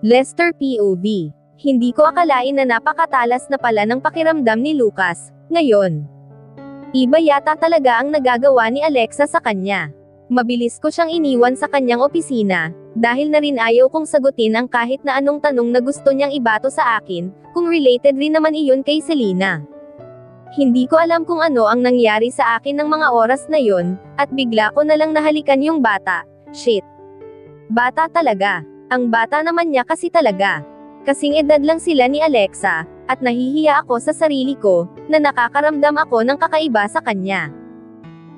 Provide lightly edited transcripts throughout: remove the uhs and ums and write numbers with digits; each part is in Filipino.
Lester POV. Hindi ko akalain na napakatalas na pala ng pakiramdam ni Lucas, ngayon. Iba yata talaga ang nagagawa ni Alexa sa kanya. Mabilis ko siyang iniwan sa kanyang opisina, dahil na rin ayaw kong sagutin ang kahit na anong tanong na gusto niyang ibato sa akin, kung related rin naman iyon kay Selena. Hindi ko alam kung ano ang nangyari sa akin ng mga oras na yon, at bigla ko na lang nahalikan yung bata. Shit. Bata talaga. Ang bata naman niya kasi talaga. Kasing edad lang sila ni Alexa, at nahihiya ako sa sarili ko, na nakakaramdam ako ng kakaiba sa kanya.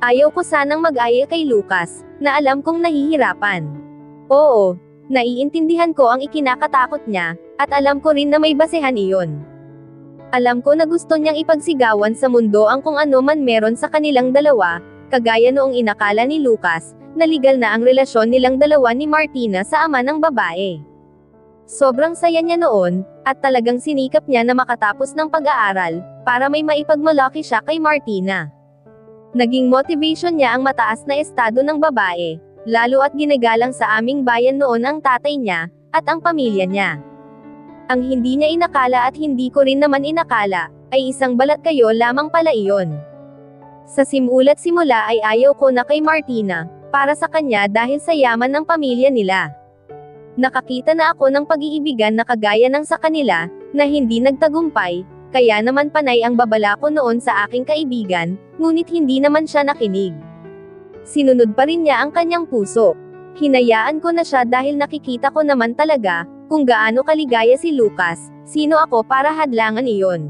Ayaw ko sanang mag-aya kay Lucas, na alam kong nahihirapan. Oo, naiintindihan ko ang ikinakatakot niya, at alam ko rin na may basehan iyon. Alam ko na gusto niyang ipagsigawan sa mundo ang kung ano man meron sa kanilang dalawa, kagaya noong inakala ni Lucas, na legal na ang relasyon nilang dalawa ni Martina sa ama ng babae. Sobrang saya niya noon, at talagang sinikap niya na makatapos ng pag-aaral, para may maipagmalaki siya kay Martina. Naging motivation niya ang mataas na estado ng babae, lalo at ginagalang sa aming bayan noon ang tatay niya, at ang pamilya niya. Ang hindi niya inakala at hindi ko rin naman inakala, ay isang balat kayo lamang pala iyon. Sa simula't simula ay ayaw ko na kay Martina, para sa kanya dahil sa yaman ng pamilya nila. Nakakita na ako ng pag-iibigan na kagaya ng sa kanila, na hindi nagtagumpay, kaya naman panay ang babala ko noon sa aking kaibigan, ngunit hindi naman siya nakinig. Sinunod pa rin niya ang kanyang puso. Hinayaan ko na siya dahil nakikita ko naman talaga, kung gaano kaligaya si Lucas, sino ako para hadlangan iyon.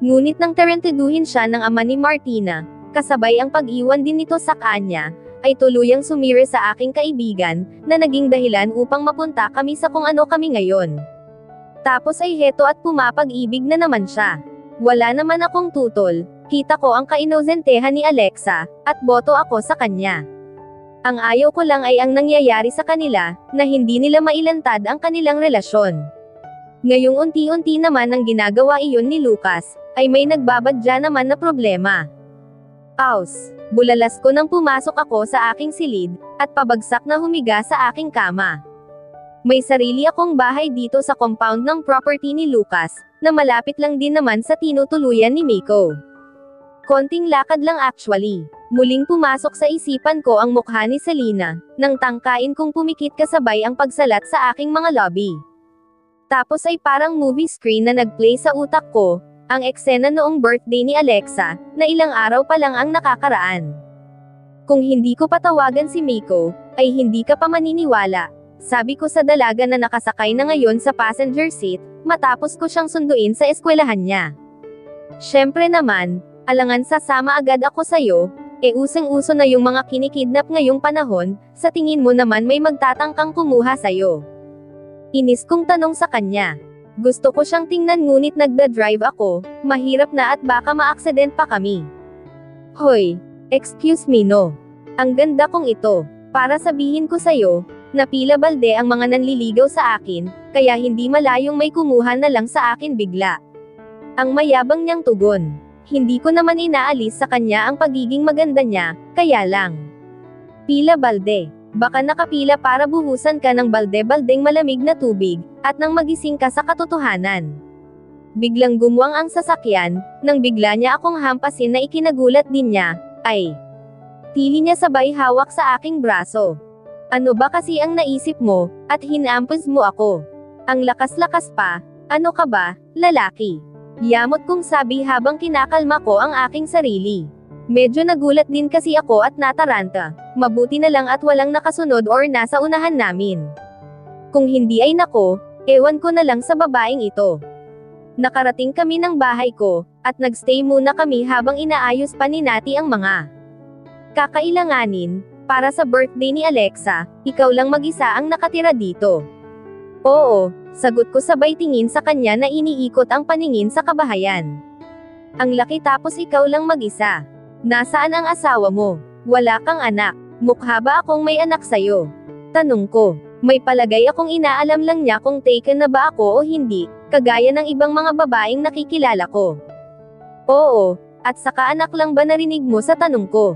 Ngunit nang tarantaduhin siya ng ama ni Martina, kasabay ang pag-iwan din nito sa kanya, ay tuluyang sumire sa aking kaibigan, na naging dahilan upang mapunta kami sa kung ano kami ngayon. Tapos ay heto at pumapag-ibig na naman siya. Wala naman akong tutol, kita ko ang kainosentehan ni Alexa, at boto ako sa kanya. Ang ayaw ko lang ay ang nangyayari sa kanila, na hindi nila mailantad ang kanilang relasyon. Ngayong unti-unti naman ang ginagawa iyon ni Lucas, ay may nagbabadya naman na problema. Aus, bulalas ko nang pumasok ako sa aking silid, at pabagsak na humiga sa aking kama. May sarili akong bahay dito sa compound ng property ni Lucas, na malapit lang din naman sa tinutuluyan ni Miko. Konting lakad lang actually. Muling pumasok sa isipan ko ang mukha ni Selena, nang tangkain kong pumikit kasabay ang pagsalat sa aking mga lobby. Tapos ay parang movie screen na nagplay sa utak ko, ang eksena noong birthday ni Alexa, na ilang araw pa lang ang nakakaraan. Kung hindi ko patawagan si Miko, ay hindi ka pa maniniwala, sabi ko sa dalaga na nakasakay na ngayon sa passenger seat, matapos ko siyang sunduin sa eskwelahan niya. Syempre naman, alangan sasama agad ako sa'yo, usang-uso na yung mga kinikidnap ngayong panahon, sa tingin mo naman may magtatangkang kumuha sa'yo. Inis kong tanong sa kanya. Gusto ko siyang tingnan ngunit nagda-drive ako, mahirap na at baka ma-aksident pa kami. Hoy, excuse me no. Ang ganda kong ito, para sabihin ko sa'yo, na pila balde ang mga nanliligaw sa akin, kaya hindi malayong may kumuha na lang sa akin bigla. Ang mayabang niyang tugon. Hindi ko naman inaalis sa kanya ang pagiging maganda niya, kaya lang. Pila balde. Baka nakapila para buhusan ka ng balde-baldeng malamig na tubig, at nang magising ka sa katotohanan. Biglang gumwang ang sasakyan, nang bigla niya akong hampasin na ikinagulat din niya, ay. Tili niya sabay hawak sa aking braso. Ano ba kasi ang naisip mo, at hinampos mo ako? Ang lakas-lakas pa, ano ka ba, lalaki? Yamot kong sabi habang kinakalma ko ang aking sarili. Medyo nagulat din kasi ako at nataranta. Mabuti na lang at walang nakasunod or nasa unahan namin. Kung hindi ay nako, ewan ko na lang sa babaeng ito. Nakarating kami ng bahay ko, at nagstay muna kami habang inaayos pa ni Nati ang mga kakailanganin. Para sa birthday ni Alexa, ikaw lang mag-isa ang nakatira dito. Oo, sagot ko sabay tingin sa kanya na iniikot ang paningin sa kabahayan. Ang laki tapos ikaw lang mag-isa. Nasaan ang asawa mo? Wala kang anak. Mukha ba akong may anak sa'yo? Tanong ko. May palagay akong inaalam lang niya kung taken na ba ako o hindi, kagaya ng ibang mga babaeng nakikilala ko. Oo, at saka anak lang ba narinig mo sa tanong ko?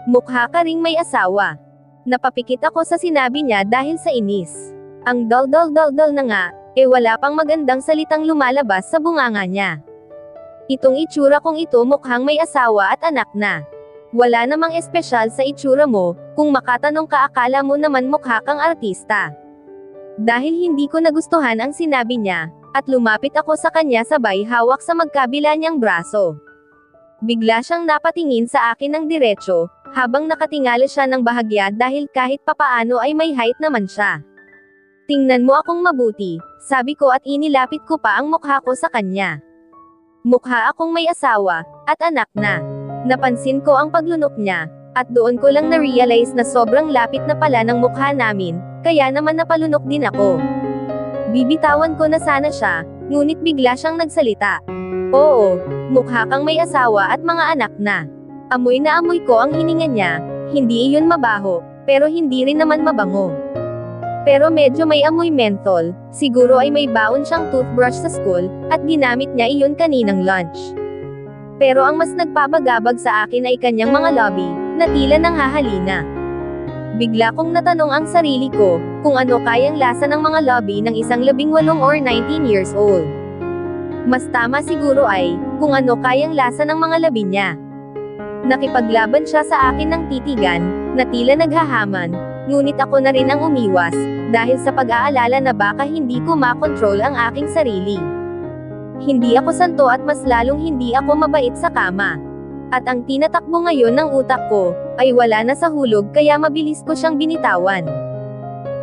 Mukha ka ring may asawa. Napapikit ako sa sinabi niya dahil sa inis. Ang dal-dal-dal-dal na nga, wala pang magandang salitang lumalabas sa bunganga niya. Itong itsura kong ito mukhang may asawa at anak na. Wala namang espesyal sa itsura mo, kung makatanong ka akala mo naman mukha kang artista. Dahil hindi ko nagustuhan ang sinabi niya, at lumapit ako sa kanya sabay hawak sa magkabila niyang braso. Bigla siyang napatingin sa akin ng diretso, habang nakatingala siya ng bahagya dahil kahit papaano ay may height naman siya. Tingnan mo akong mabuti, sabi ko at inilapit ko pa ang mukha ko sa kanya. Mukha akong may asawa, at anak na. Napansin ko ang paglunok niya, at doon ko lang na-realize na sobrang lapit na pala ng mukha namin, kaya naman napalunok din ako. Bibitawan ko na sana siya, ngunit bigla siyang nagsalita. Oo, mukha kang may asawa at mga anak na. Amoy na amoy ko ang hininga niya, hindi iyon mabaho, pero hindi rin naman mabango. Pero medyo may amoy menthol, siguro ay may baon siyang toothbrush sa school, at ginamit niya iyon kaninang lunch. Pero ang mas nagpapagabag sa akin ay kanyang mga labi, na tila nang hahalina. Bigla kong natanong ang sarili ko, kung ano kayang lasa ng mga labi ng isang 18 or 19 years old. Mas tama siguro ay, kung ano kayang lasa ng mga labi niya. Nakipaglaban siya sa akin ng titigan, na tila naghahaman, ngunit ako na rin ang umiwas, dahil sa pag-aalala na baka hindi ko makontrol ang aking sarili. Hindi ako santo at mas lalong hindi ako mabait sa kama. At ang tinatakbo ngayon ng utak ko, ay wala na sa hulog kaya mabilis ko siyang binitawan.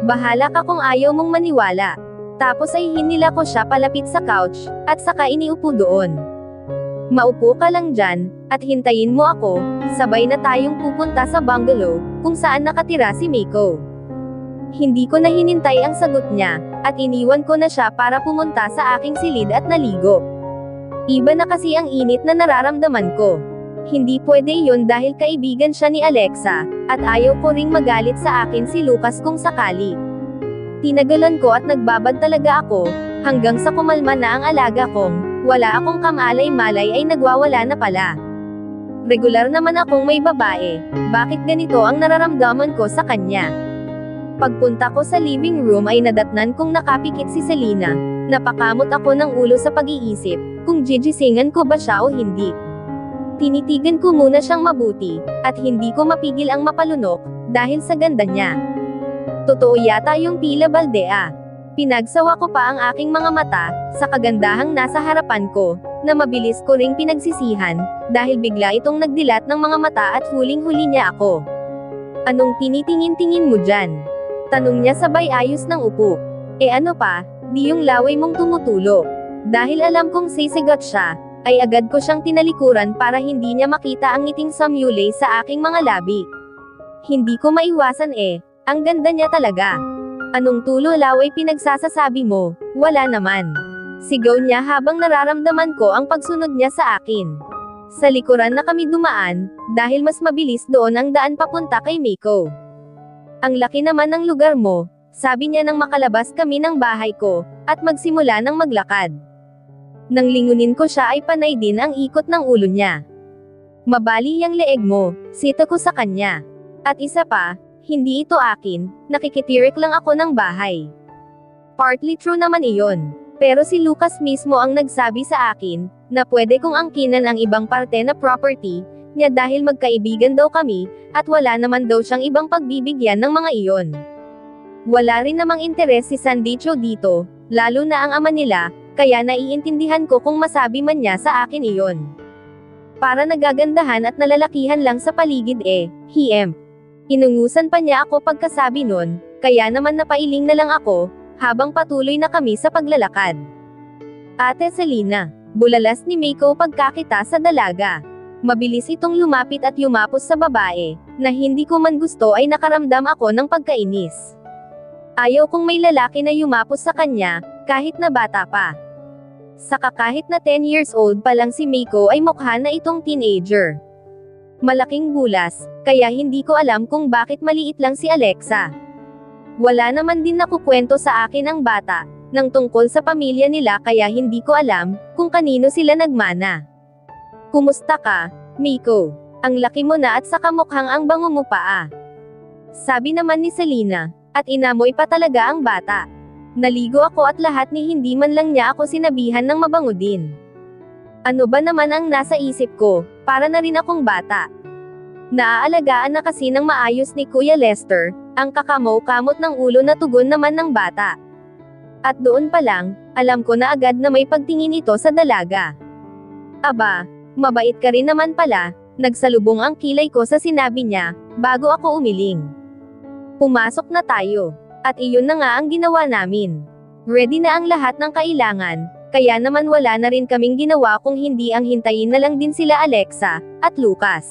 Bahala ka kung ayaw mong maniwala. Tapos ay hinila ko siya palapit sa couch, at saka iniupo doon. Maupo ka lang dyan, at hintayin mo ako, sabay na tayong pupunta sa bungalow, kung saan nakatira si Miko. Hindi ko na hinintay ang sagot niya, at iniwan ko na siya para pumunta sa aking silid at naligo. Iba na kasi ang init na nararamdaman ko. Hindi pwede iyon dahil kaibigan siya ni Alexa, at ayaw ko ring magalit sa akin si Lucas kung sakali. Tinagalan ko at nagbabad talaga ako, hanggang sa kumalma na ang alaga kong, wala akong kamalay-malay ay nagwawala na pala. Regular naman akong may babae, bakit ganito ang nararamdaman ko sa kanya? Pagpunta ko sa living room ay nadatnan kong nakapikit si Selena, napakamot ako ng ulo sa pag-iisip, kung gigisingan ko ba siya o hindi. Tinitigan ko muna siyang mabuti, at hindi ko mapigil ang mapalunok, dahil sa ganda niya. Totoo yata yung pila baldea. Pinagsawa ko pa ang aking mga mata, sa kagandahang nasa harapan ko, na mabilis ko ring pinagsisihan, dahil bigla itong nagdilat ng mga mata at huling-huli niya ako. Anong tinitingin-tingin mo dyan? Tanong niya sabay ayos ng upo. Ano pa, di yung laway mong tumutulo. Dahil alam kong sisigot siya, ay agad ko siyang tinalikuran para hindi niya makita ang ngiting samyulay sa aking mga labi. Hindi ko maiwasan ang ganda niya talaga. Anong tulo laway pinagsasasabi mo? Wala naman. Sigaw niya habang nararamdaman ko ang pagsunod niya sa akin. Sa likuran na kami dumaan, dahil mas mabilis doon ang daan papunta kay Miko. Ang laki naman ng lugar mo, sabi niya nang makalabas kami ng bahay ko, at magsimula ng maglakad. Nang lingunin ko siya ay panay din ang ikot ng ulo niya. Mabali yang leeg mo, sito ko sa kanya. At isa pa, hindi ito akin, nakikitirik lang ako ng bahay. Partly true naman iyon. Pero si Lucas mismo ang nagsabi sa akin, na pwede kong angkinan ang ibang parte na property niya dahil magkaibigan daw kami, at wala naman daw siyang ibang pagbibigyan ng mga iyon. Wala rin namang interes si Sandicho dito, lalo na ang ama nila, kaya naiintindihan ko kung masabi man niya sa akin iyon. Para nagagandahan at nalalakihan lang sa paligid hiem. Inungusan pa niya ako pagkasabi nun, kaya naman napailing na lang ako, habang patuloy na kami sa paglalakad. Ate Selena, bulalas ni Miko pagkakita sa dalaga. Mabilis itong lumapit at yumapos sa babae, na hindi ko man gusto ay nakaramdam ako ng pagkainis. Ayaw kong may lalaki na yumapos sa kanya, kahit na bata pa. Saka kahit na 10 years old pa lang si Miko ay mukha na itong teenager. Malaking bulas, kaya hindi ko alam kung bakit maliit lang si Alexa. Wala naman din nakukwento sa akin ang bata, nang tungkol sa pamilya nila kaya hindi ko alam, kung kanino sila nagmana. Kumusta ka, Miko? Ang laki mo na at saka mukhang ang bango mo pa. Sabi naman ni Selena, At inamoy pa talaga ang bata. Naligo ako at lahat ni hindi man lang niya ako sinabihan ng mabango din. Ano ba naman ang nasa isip ko, para na rin akong bata. Naaalagaan na kasi ng maayos ni Kuya Lester, ang kakamaw-kamot ng ulo na tugon naman ng bata. At doon pa lang, alam ko na agad na may pagtingin ito sa dalaga. Aba, mabait ka rin naman pala, nagsalubong ang kilay ko sa sinabi niya, bago ako umiling. Pumasok na tayo. At iyon na nga ang ginawa namin. Ready na ang lahat ng kailangan, kaya naman wala na rin kaming ginawa kung hindi ang hintayin na lang din sila Alexa, at Lucas.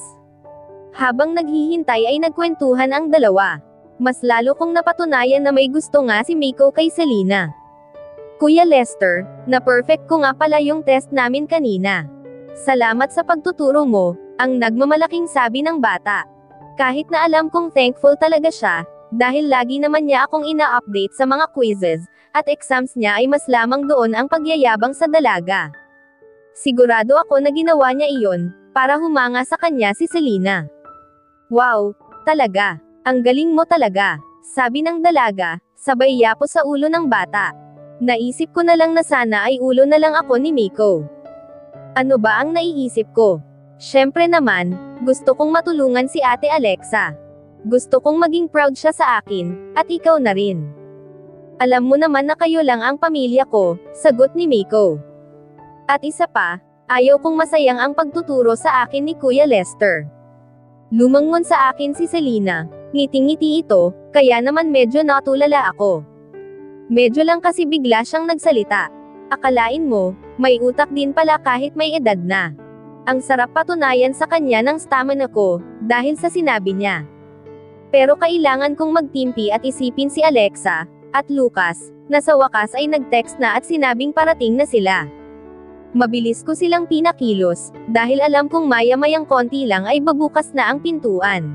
Habang naghihintay ay nagkwentuhan ang dalawa. Mas lalo kong napatunayan na may gusto nga si Miko kay Selena. Kuya Lester, na-perfect ko nga pala yung test namin kanina. Salamat sa pagtuturo mo, ang nagmamalaking sabi ng bata. Kahit na alam kong thankful talaga siya, dahil lagi naman niya akong ina-update sa mga quizzes, at exams niya ay mas lamang doon ang pagyayabang sa dalaga. Sigurado ako na ginawa niya iyon, para humanga sa kanya si Selena. Wow, talaga, ang galing mo talaga, sabi ng dalaga, sabay yapo sa ulo ng bata. Naisip ko na lang na sana ay ulo na lang ako ni Miko. Ano ba ang naiisip ko? Syempre naman, gusto kong matulungan si Ate Alexa. Gusto kong maging proud siya sa akin, at ikaw na rin. Alam mo naman na kayo lang ang pamilya ko, sagot ni Miko. At isa pa, ayaw kong masayang ang pagtuturo sa akin ni Kuya Lester. Lumangon sa akin si Selena, ngiting-ngiti ito, kaya naman medyo natulala ako. Medyo lang kasi bigla siyang nagsalita. Akalain mo, may utak din pala kahit may edad na. Ang sarap patunayan sa kanya ng stamina ko, dahil sa sinabi niya. Pero kailangan kong magtimpi at isipin si Alexa, at Lucas, na sa wakas ay nag-text na at sinabing parating na sila. Mabilis ko silang pinakilos, dahil alam kong maya-mayang konti lang ay babukas na ang pintuan.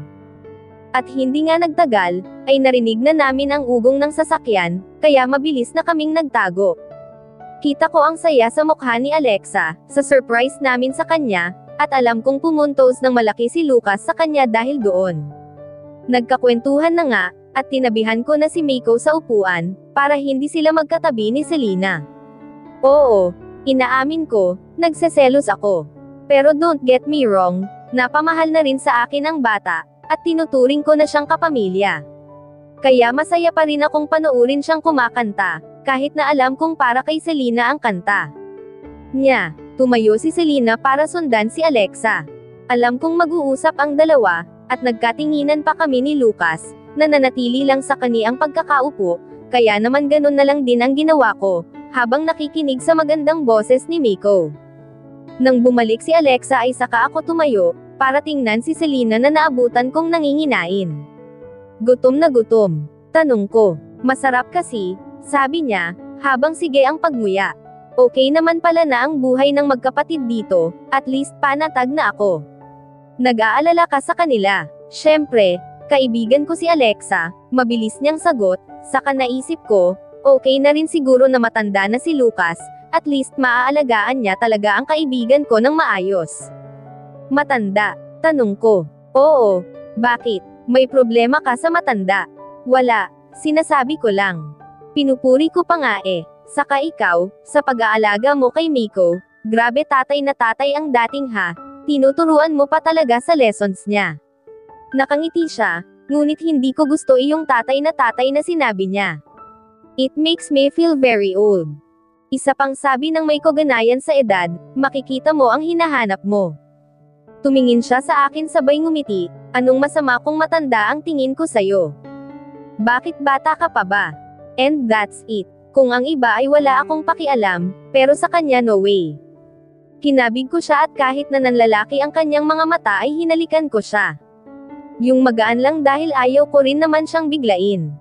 At hindi nga nagtagal, ay narinig na namin ang ugong ng sasakyan, kaya mabilis na kaming nagtago. Kita ko ang saya sa mukha ni Alexa, sa surprise namin sa kanya, at alam kong pumuntos ng malaki si Lucas sa kanya dahil doon. Nagkakwentuhan na nga, at tinabihan ko na si Miko sa upuan, para hindi sila magkatabi ni Selena. Oo, inaamin ko, nagseselos ako. Pero don't get me wrong, napamahal na rin sa akin ang bata, at tinuturing ko na siyang kapamilya. Kaya masaya pa rin akong panoorin siyang kumakanta, kahit na alam kong para kay Selena ang kanta. Tumayo si Selena para sundan si Alexa. Alam kong mag-uusap ang dalawa, at nagkatinginan pa kami ni Lucas, na nanatili lang sa kaniang pagkakaupo, kaya naman ganun na lang din ang ginawa ko, habang nakikinig sa magandang boses ni Miko. Nang bumalik si Alexa ay saka ako tumayo, para tingnan si Selena na naabutan kong nanginginain. Gutom na gutom, tanong ko. Masarap kasi, sabi niya, habang sige ang pagmuya. Okay naman pala na ang buhay ng magkapatid dito, at least panatag na ako. Nag-aalala ka sa kanila. Syempre, kaibigan ko si Alexa, mabilis niyang sagot, saka naisip ko, okay na rin siguro na matanda na si Lucas, at least maaalagaan niya talaga ang kaibigan ko ng maayos. Matanda? Tanong ko. Oo. Bakit? May problema ka sa matanda? Wala, sinasabi ko lang. Pinupuri ko pa nga eh. Saka ikaw, sa pag-aalaga mo kay Miko, grabe tatay na tatay ang dating ha. Tinuturuan mo pa talaga sa lessons niya. Nakangiti siya, ngunit hindi ko gusto iyong tatay na sinabi niya. It makes me feel very old. Isa pang sabi ng may kaganayan sa edad, makikita mo ang hinahanap mo. Tumingin siya sa akin sabay ngumiti, anong masama kung matanda ang tingin ko sayo? Bakit bata ka pa ba? And that's it. Kung ang iba ay wala akong pakialam, pero sa kanya no way. Kinabig ko siya at kahit na nanlalaki ang kanyang mga mata ay hinalikan ko siya. Yung magaan lang dahil ayaw ko rin naman siyang biglain.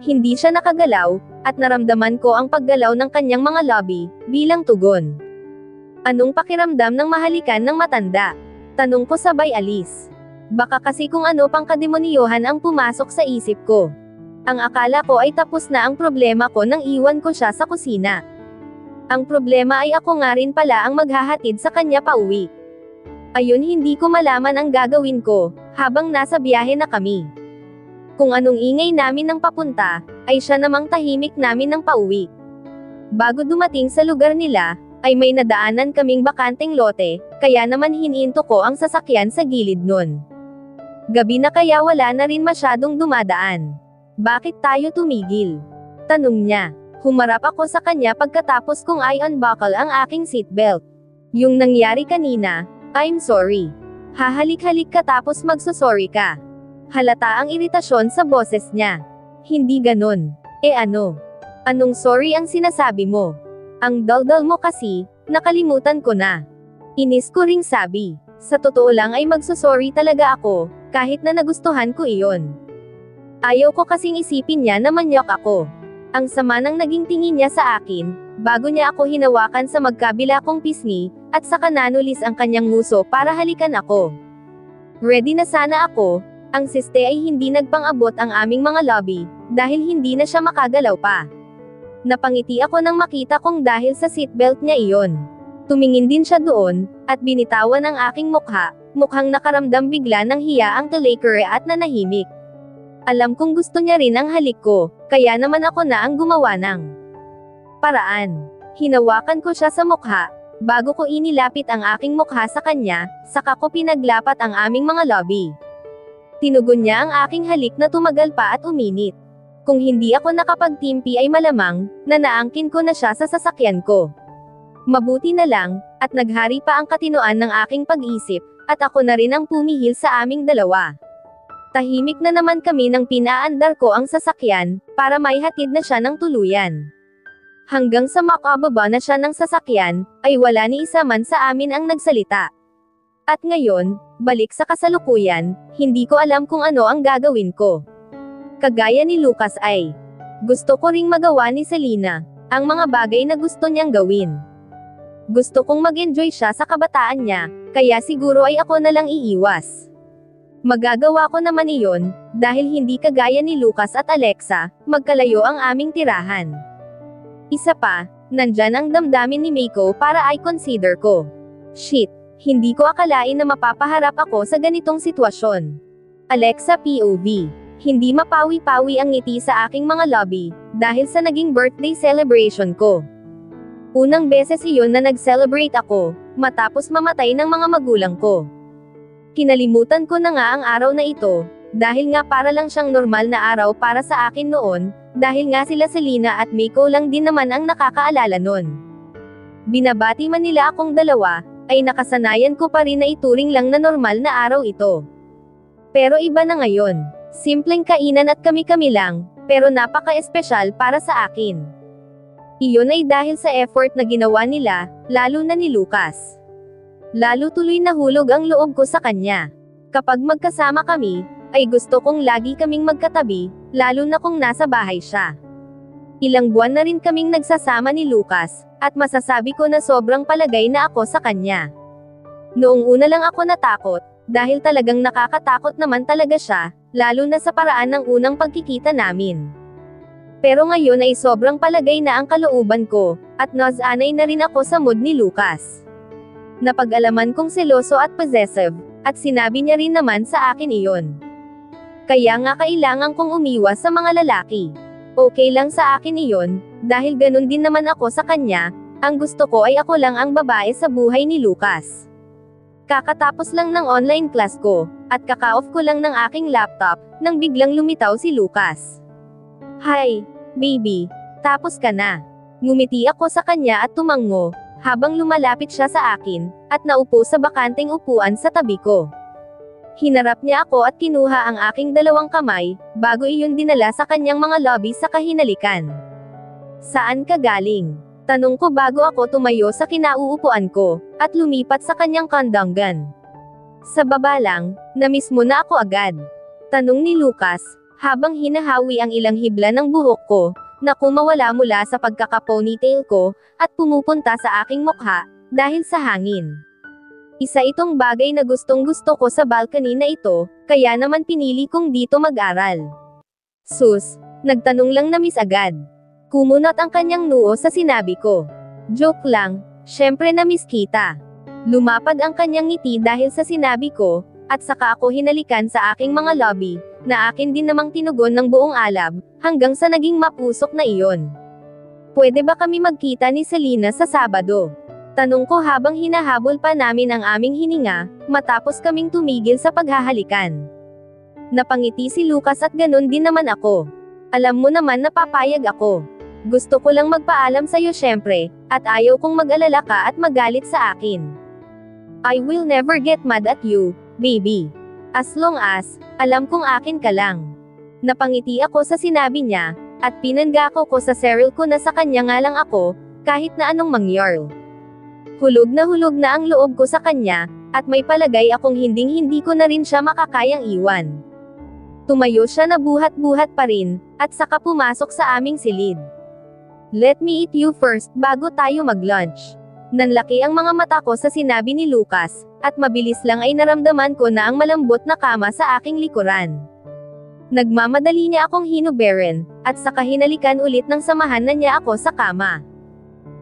Hindi siya nakagalaw, at naramdaman ko ang paggalaw ng kanyang mga labi, bilang tugon. Anong pakiramdam ng mahalikan ng matanda? Tanong ko sabay alis. Baka kasi kung ano pang kademoniyohan ang pumasok sa isip ko. Ang akala ko ay tapos na ang problema ko nang iwan ko siya sa kusina. Ang problema ay ako nga rin pala ang maghahatid sa kanya pauwi. Ayun, hindi ko malaman ang gagawin ko, habang nasa biyahe na kami. Kung anong ingay namin ng papunta, ay siya namang tahimik namin ng pauwi. Bago dumating sa lugar nila, ay may nadaanan kaming bakanteng lote, kaya naman hininto ko ang sasakyan sa gilid nun. Gabi na kaya wala na rin masyadong dumadaan. Bakit tayo tumigil? Tanong niya. Humarap ako sa kanya pagkatapos kong i-unbuckle ang aking seatbelt. Yung nangyari kanina, I'm sorry. Hahalik-halik ka tapos magsusorry ka. Halata ang iritasyon sa boses niya. Hindi ganon. Ano? Anong sorry ang sinasabi mo? Ang daldal mo kasi, nakalimutan ko na. Inis ko ring sabi. Sa totoo lang ay magsusorry talaga ako, kahit na nagustuhan ko iyon. Ayaw ko kasing isipin niya na manyok ako. Ang sama ng naging tingin niya sa akin, bago niya ako hinawakan sa magkabila kong pisngi, at saka nanulis ang kanyang nguso para halikan ako. Ready na sana ako, ang siste ay hindi nagpang-abot ang aming mga lobby, dahil hindi na siya makagalaw pa. Napangiti ako nang makita kong dahil sa seatbelt niya iyon. Tumingin din siya doon, at binitawan ang aking mukha, mukhang nakaramdam bigla ng hiya ang talakere at nanahimik. Alam kong gusto niya rin ang halik ko, kaya naman ako na ang gumawa ng paraan. Hinawakan ko siya sa mukha, bago ko inilapit ang aking mukha sa kanya, saka ko pinaglapat ang aming mga lobby. Tinugon niya ang aking halik na tumagal pa at uminit. Kung hindi ako nakapagtimpi ay malamang, na naangkin ko na siya sa sasakyan ko. Mabuti na lang, at naghari pa ang katinoan ng aking pag-isip, at ako na rin ang pumihil sa aming dalawa. Tahimik na naman kami nang pinaandar ko ang sasakyan, para maihatid na siya ng tuluyan. Hanggang sa makababa na siya ng sasakyan, ay wala ni isa man sa amin ang nagsalita. At ngayon, balik sa kasalukuyan, hindi ko alam kung ano ang gagawin ko. Kagaya ni Lucas ay, gusto ko ring magawa ni Selena, ang mga bagay na gusto niyang gawin. Gusto kong mag-enjoy siya sa kabataan niya, kaya siguro ay ako na lang iiwas. Magagawa ko naman iyon, dahil hindi kagaya ni Lucas at Alexa, magkalayo ang aming tirahan. Isa pa, nandyan ang damdamin ni Meiko para i-consider ko. Shit, hindi ko akalain na mapapaharap ako sa ganitong sitwasyon. Alexa POV. Hindi mapawi-pawi ang ngiti sa aking mga lobby, dahil sa naging birthday celebration ko. Unang beses iyon na nag-celebrate ako, matapos mamatay ng mga magulang ko. Kinalimutan ko na nga ang araw na ito, dahil nga para lang siyang normal na araw para sa akin noon, dahil nga sila Selena at Meiko lang din naman ang nakakaalala nun. Binabati man nila akong dalawa, ay nakasanayan ko pa rin na ituring lang na normal na araw ito. Pero iba na ngayon, simpleng kainan at kami-kami lang, pero napaka-espesyal para sa akin. Iyon ay dahil sa effort na ginawa nila, lalo na ni Lucas. Lalo tuloy nahulog ang loob ko sa kanya. Kapag magkasama kami, ay gusto kong lagi kaming magkatabi, lalo na kung nasa bahay siya. Ilang buwan na rin kaming nagsasama ni Lucas, at masasabi ko na sobrang palagay na ako sa kanya. Noong una lang ako natakot, dahil talagang nakakatakot naman talaga siya, lalo na sa paraan ng unang pagkikita namin. Pero ngayon ay sobrang palagay na ang kalooban ko, at nasanay na rin ako sa mood ni Lucas. Napag-alaman kong seloso at possessive, at sinabi niya rin naman sa akin iyon. Kaya nga kailangan kong umiwas sa mga lalaki. Okay lang sa akin iyon, dahil ganun din naman ako sa kanya, ang gusto ko ay ako lang ang babae sa buhay ni Lucas. Kakatapos lang ng online class ko, at kaka-off ko lang ng aking laptop, nang biglang lumitaw si Lucas. Hi, baby, tapos ka na. Ngumiti ako sa kanya at tumango, habang lumalapit siya sa akin, at naupo sa bakanteng upuan sa tabi ko. Hinarap niya ako at kinuha ang aking dalawang kamay, bago iyon dinala sa kanyang mga lobby sa kahinalikan. Saan ka galing? Tanong ko bago ako tumayo sa kinauupuan ko, at lumipat sa kanyang kandanggan. Sa baba lang, na-miss mo na ako agad. Tanong ni Lucas, habang hinahawi ang ilang hibla ng buhok ko, na kumawala mula sa pagkaka-ponytail ko, at pumupunta sa aking mukha, dahil sa hangin. Isa itong bagay na gustong-gusto ko sa balcony na ito, kaya naman pinili kong dito mag-aral. Sus, nagtanong lang na miss agad. Kumunot ang kanyang noo sa sinabi ko. Joke lang, syempre na miss kita. Lumapad ang kanyang ngiti dahil sa sinabi ko, At saka ako hinalikan sa aking mga lobby, na akin din namang tinugon ng buong alab, hanggang sa naging mapusok na iyon. Pwede ba kami magkita ni Selena sa Sabado? Tanong ko habang hinahabol pa namin ang aming hininga, matapos kaming tumigil sa paghahalikan. Napangiti si Lucas at ganun din naman ako. Alam mo naman na papayag ako. Gusto ko lang magpaalam sa'yo syempre, at ayaw kong mag-alala ka at magalit sa akin. I will never get mad at you, baby. As long as, alam kong akin ka lang. Napangiti ako sa sinabi niya, at pinangako ko sa sarili ko na sa kanya nga lang ako, kahit na anong mangyari. Hulog na ang loob ko sa kanya, at may palagay akong hindi ko na rin siya makakayang iwan. Tumayo siya na buhat-buhat pa rin, at saka pumasok sa aming silid. Let me eat you first, bago tayo mag-lunch. Nanlaki ang mga mata ko sa sinabi ni Lucas, at mabilis lang ay naramdaman ko na ang malambot na kama sa aking likuran. Nagmamadali niya akong hinuberan, at saka hinalikan ulit ng samahan na niya ako sa kama.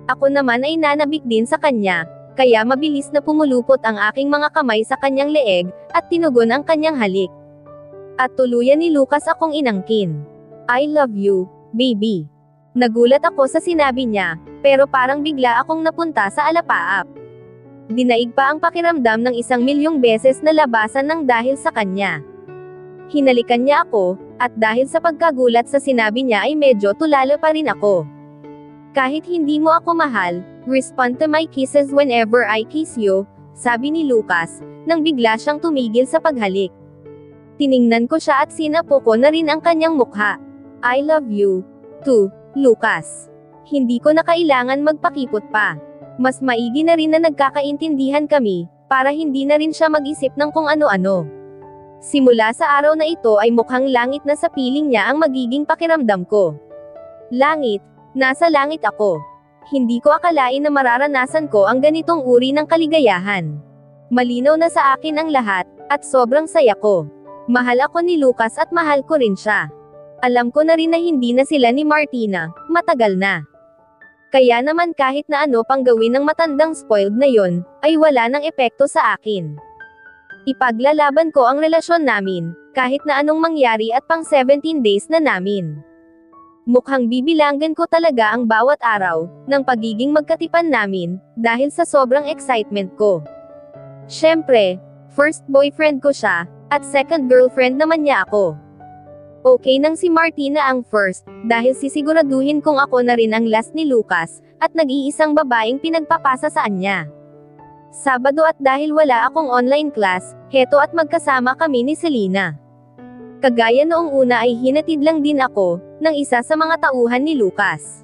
Ako naman ay nanabik din sa kanya, kaya mabilis na pumulupot ang aking mga kamay sa kanyang leeg, at tinugon ang kanyang halik. At tuluyan ni Lucas akong inangkin. I love you, baby. Nagulat ako sa sinabi niya, pero parang bigla akong napunta sa alapaap. Dinaig pa ang pakiramdam ng 1,000,000 beses na labasan ng dahil sa kanya. Hinalikan niya ako, at dahil sa pagkagulat sa sinabi niya ay medyo tulala pa rin ako. Kahit hindi mo ako mahal, respond to my kisses whenever I kiss you, sabi ni Lucas, nang bigla siyang tumigil sa paghalik. Tiningnan ko siya at sinapo ko na rin ang kanyang mukha. I love you, too, Lucas. Hindi ko na kailangan magpakipot pa. Mas maigi na rin na nagkakaintindihan kami, para hindi na rin siya mag-isip ng kung ano-ano. Simula sa araw na ito ay mukhang langit na sa piling niya ang magiging pakiramdam ko. Langit, nasa langit ako. Hindi ko akalain na mararanasan ko ang ganitong uri ng kaligayahan. Malinaw na sa akin ang lahat, at sobrang saya ko. Mahal ako ni Lucas at mahal ko rin siya. Alam ko na rin na hindi na sila ni Martina, matagal na. Kaya naman kahit na ano pang gawin ng matandang spoiled na yon, ay wala ng epekto sa akin. Ipaglalaban ko ang relasyon namin, kahit na anong mangyari at pang 17 days na namin. Mukhang bibilangan ko talaga ang bawat araw, ng pagiging magkatipan namin, dahil sa sobrang excitement ko. Syempre, first boyfriend ko siya, at second girlfriend naman niya ako. Okay nang si Martina ang first, dahil sisiguraduhin kong ako na rin ang last ni Lucas, at nag-iisang babaeng pinagpapasa sa kanya. Sabado at dahil wala akong online class, heto at magkasama kami ni Selena. Kagaya noong una ay hinatid lang din ako, ng isa sa mga tauhan ni Lucas.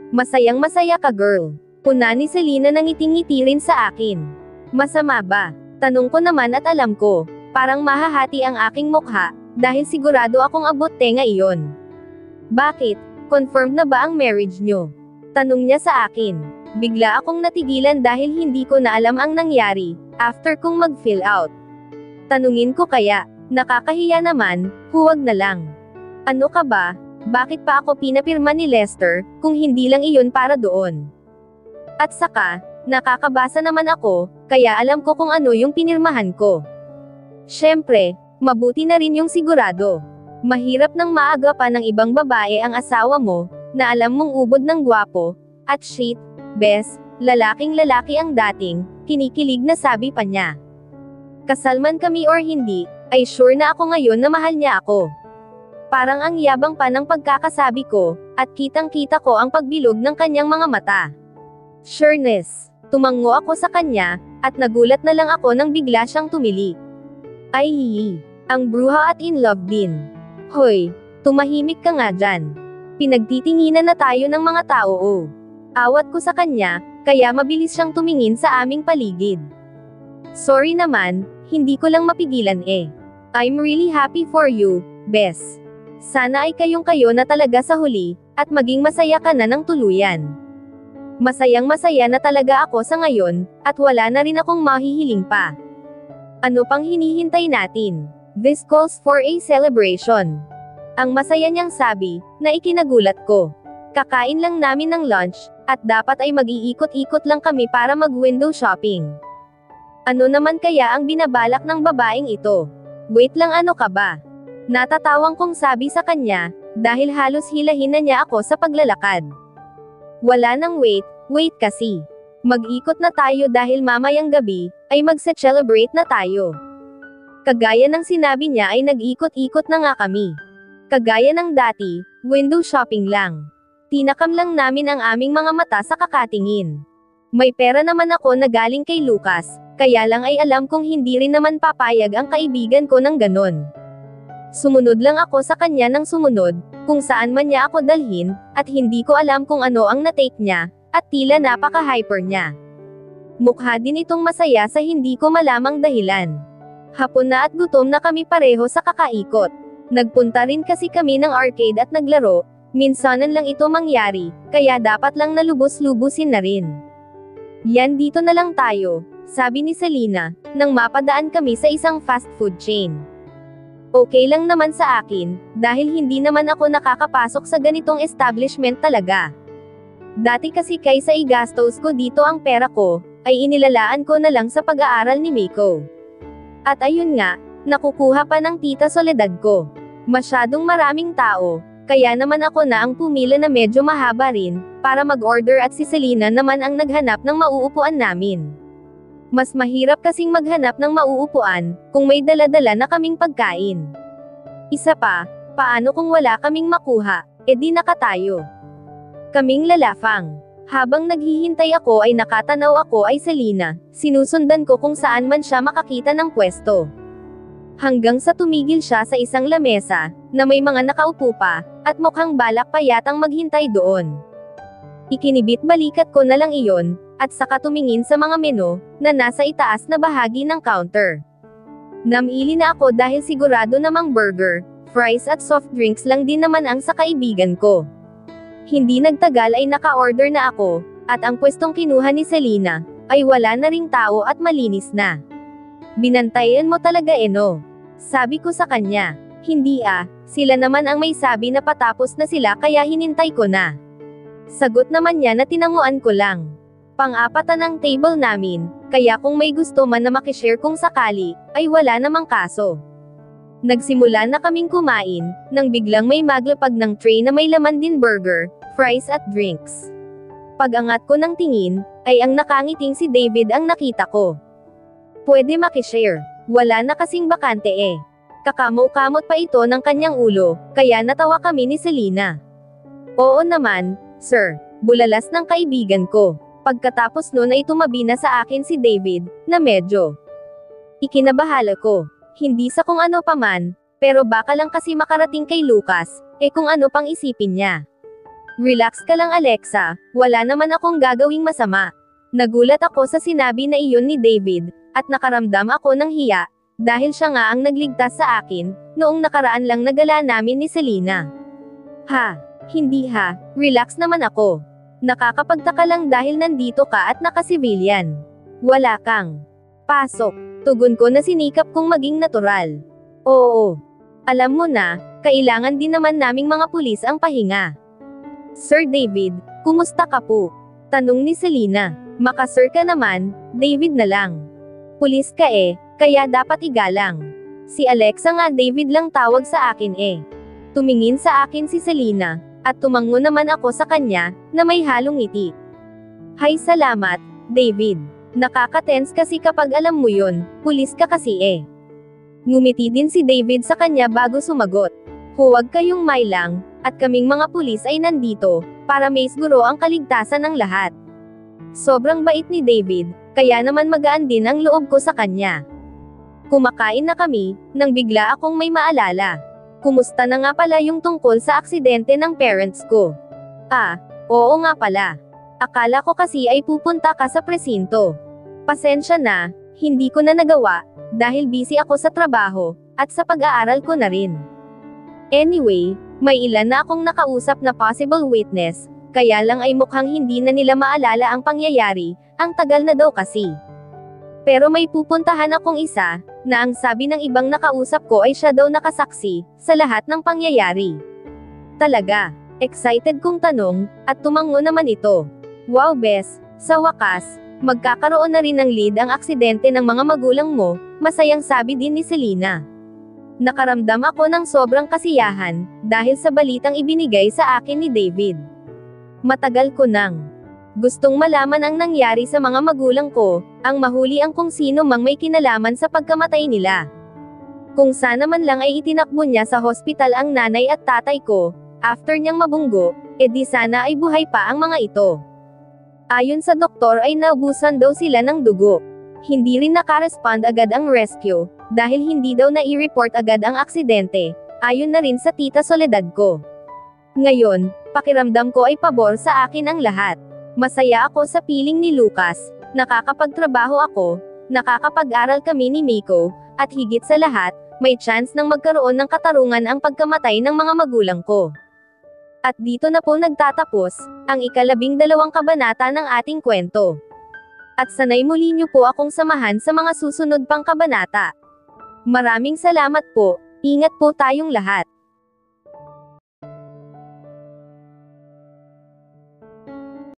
Masayang masaya ka girl. Puna ni Selena nang ngiti-ngiti rin sa akin. Masama ba? Tanong ko naman at alam ko, parang mahahati ang aking mukha, dahil sigurado akong abot tenga iyon. Bakit? Confirmed na ba ang marriage nyo? Tanong niya sa akin. Bigla akong natigilan dahil hindi ko na alam ang nangyari, after kong mag-fill out. Tanungin ko kaya, nakakahiya naman, huwag na lang. Ano ka ba? Bakit pa ako pinapirma ni Lester, kung hindi lang iyon para doon? At saka, nakakabasa naman ako, kaya alam ko kung ano yung pinirmahan ko. Syempre, mabuti na rin yung sigurado. Mahirap nang maaga pa ng ibang babae ang asawa mo, na alam mong ubod ng gwapo, at shit, bes, lalaking lalaki ang dating, kinikilig na sabi pa niya. Kasal man kami or hindi, ay sure na ako ngayon na mahal niya ako. Parang ang yabang pa ng pagkakasabi ko, at kitang-kita ko ang pagbilog ng kanyang mga mata. Sureness. Tumango ako sa kanya, at nagulat na lang ako nang bigla siyang tumili. Ay, ang bruha at in love din. Hoy, tumahimik ka nga dyan. Pinagtitinginan na tayo ng mga tao oh. Awat ko sa kanya, kaya mabilis siyang tumingin sa aming paligid. Sorry naman, hindi ko lang mapigilan eh. I'm really happy for you, bes. Sana ay kayong-kayo na talaga sa huli, at maging masaya ka na ng tuluyan. Masayang masaya na talaga ako sa ngayon, at wala na rin akong mahihiling pa. Ano pang hinihintay natin? This calls for a celebration. Ang masaya niyang sabi, na ikinagulat ko. Kakain lang namin ng lunch, at dapat ay mag-iikot-ikot lang kami para mag-window shopping. Ano naman kaya ang binabalak ng babaeng ito? Wait lang, ano ka ba? Natatawang kong sabi sa kanya, dahil halos hilahin na niya ako sa paglalakad. Wala nang wait kasi. Mag-ikot na tayo dahil mamayang gabi, ay magse-celebrate na tayo. Kagaya ng sinabi niya ay nag-ikot-ikot na nga kami. Kagaya ng dati, window shopping lang. Tinakam lang namin ang aming mga mata sa kakatingin. May pera naman ako na galing kay Lucas, kaya lang ay alam kong hindi rin naman papayag ang kaibigan ko ng ganon. Sumunod lang ako sa kanya ng sumunod, kung saan man niya ako dalhin, at hindi ko alam kung ano ang na-take niya, at tila napaka-hyper niya. Mukha din itong masaya sa hindi ko malamang dahilan. Hapon na at gutom na kami pareho sa kakaikot. Nagpunta rin kasi kami ng arcade at naglaro, minsanan lang ito mangyari, kaya dapat lang nalubos-lubusin na rin. Yan, dito na lang tayo, sabi ni Selena, nang mapadaan kami sa isang fast food chain. Okay lang naman sa akin, dahil hindi naman ako nakakapasok sa ganitong establishment talaga. Dati kasi kaysa igastos ko dito ang pera ko, ay inilalaan ko na lang sa pag-aaral ni Miko. At ayun nga, nakukuha pa ng tita Soledad ko. Masyadong maraming tao, kaya naman ako na ang pumila na medyo mahaba rin, para mag-order at si Selena naman ang naghanap ng mauupuan namin. Mas mahirap kasing maghanap ng mauupuan, kung may dala-dala na kaming pagkain. Isa pa, paano kung wala kaming makuha, edi nakatayo. Kaming lalafang. Habang naghihintay ako ay nakatanaw ako ay Selena, sinusundan ko kung saan man siya makakita ng pwesto. Hanggang sa tumigil siya sa isang lamesa, na may mga nakaupo pa, at mukhang balak pa yatang maghintay doon. Ikinibit balikat ko na lang iyon, at saka tumingin sa mga menu, na nasa itaas na bahagi ng counter. Namili na ako dahil sigurado namang burger, fries at soft drinks lang din naman ang sa kaibigan ko. Hindi nagtagal ay naka-order na ako, at ang pwestong kinuha ni Selena, ay wala na ring tao at malinis na. Binantayan mo talaga no? Sabi ko sa kanya. Hindi sila naman ang may sabi na patapos na sila kaya hinintay ko na. Sagot naman niya na tinanguan ko lang. Pang-apatan ang table namin, kaya kung may gusto man na makishare kung sakali, ay wala namang kaso. Nagsimula na kaming kumain, nang biglang may maglapag ng tray na may laman din burger, fries at drinks. Pag-angat ko ng tingin, ay ang nakangiting si David ang nakita ko. Pwede makishare. Wala na kasing bakante Kakamo-kamot pa ito ng kanyang ulo, kaya natawa kami ni Selena. Oo naman, sir, bulalas ng kaibigan ko. Pagkatapos nun ay tumabi na sa akin si David, na medyo ikinabahala ko. Hindi sa kung ano paman, pero baka lang kasi makarating kay Lucas, kung ano pang isipin niya. Relax ka lang Alexa, wala naman akong gagawing masama. Nagulat ako sa sinabi na iyon ni David, at nakaramdam ako ng hiya, dahil siya nga ang nagligtas sa akin, noong nakaraan lang na gala namin ni Selena. Hindi relax naman ako. Nakakapagtaka lang dahil nandito ka at naka-civilian. Wala kang pasok. Tugon ko na sinikap kong maging natural. Oo. Alam mo na, kailangan din naman naming mga pulis ang pahinga. Sir David, kumusta ka po? Tanong ni Selena. Makasir ka naman, David na lang. Pulis ka kaya dapat igalang. Si Alexa nga David lang tawag sa akin Tumingin sa akin si Selena, at tumango naman ako sa kanya, na may halong ngiti. Hay salamat, David. Nakaka-tense kasi kapag alam mo yun, pulis ka kasi Ngumiti din si David sa kanya bago sumagot. Huwag kayong mailang, at kaming mga pulis ay nandito, para maisguro ang kaligtasan ng lahat. Sobrang bait ni David, kaya naman magaan din ang loob ko sa kanya. Kumakain na kami, nang bigla akong may maalala. Kumusta na nga pala yung tungkol sa aksidente ng parents ko? Oo nga pala. Akala ko kasi ay pupunta ka sa presinto. Pasensya na, hindi ko na nagawa, dahil busy ako sa trabaho, at sa pag-aaral ko na rin. Anyway, may ilan na akong nakausap na possible witness, kaya lang ay mukhang hindi na nila maalala ang pangyayari, ang tagal na daw kasi. Pero may pupuntahan akong isa, na ang sabi ng ibang nakausap ko ay siya daw nakasaksi, sa lahat ng pangyayari. Talaga? Excited kong tanong, at tumango naman ito. Wow bes, sa wakas, Magkakaroon na rin ng lead ang aksidente ng mga magulang mo, masayang sabi din ni Selena. Nakaramdam ako ng sobrang kasiyahan, dahil sa balitang ibinigay sa akin ni David. Matagal ko nang gustong malaman ang nangyari sa mga magulang ko, ang mahuli ang kung sino mang may kinalaman sa pagkamatay nila. Kung sana man lang ay itinakbo niya sa hospital ang nanay at tatay ko, after niyang mabunggo, edi sana ay buhay pa ang mga ito. Ayon sa doktor ay naubusan daw sila ng dugo. Hindi rin nakarespond agad ang rescue, dahil hindi daw na-i-report agad ang aksidente, ayon na rin sa tita Soledad ko. Ngayon, pakiramdam ko ay pabor sa akin ang lahat. Masaya ako sa piling ni Lucas, nakakapagtrabaho ako, nakakapag-aral kami ni Miko, at higit sa lahat, may chance ng magkaroon ng katarungan ang pagkamatay ng mga magulang ko. At dito na po nagtatapos, ang 12 kabanata ng ating kwento. At sanay muli niyo po akong samahan sa mga susunod pang kabanata. Maraming salamat po, ingat po tayong lahat.